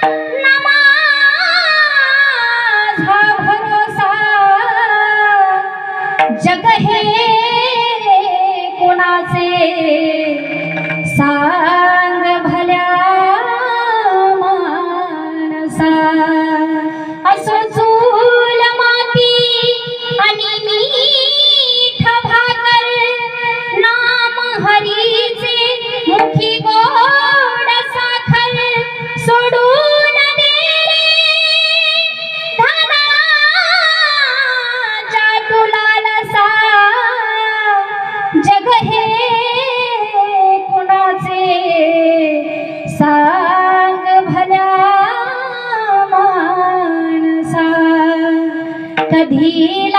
माझा भरोसा जग हे कोणाचे सांग भल्या मानसा असो चूल माती आणि मीठ भाकर नाम हरीचे मुखी गोड साखर सोडून दे रे धनाच्या तुलालसा जग हे कुणाचे सांग भल्या मानसा कधी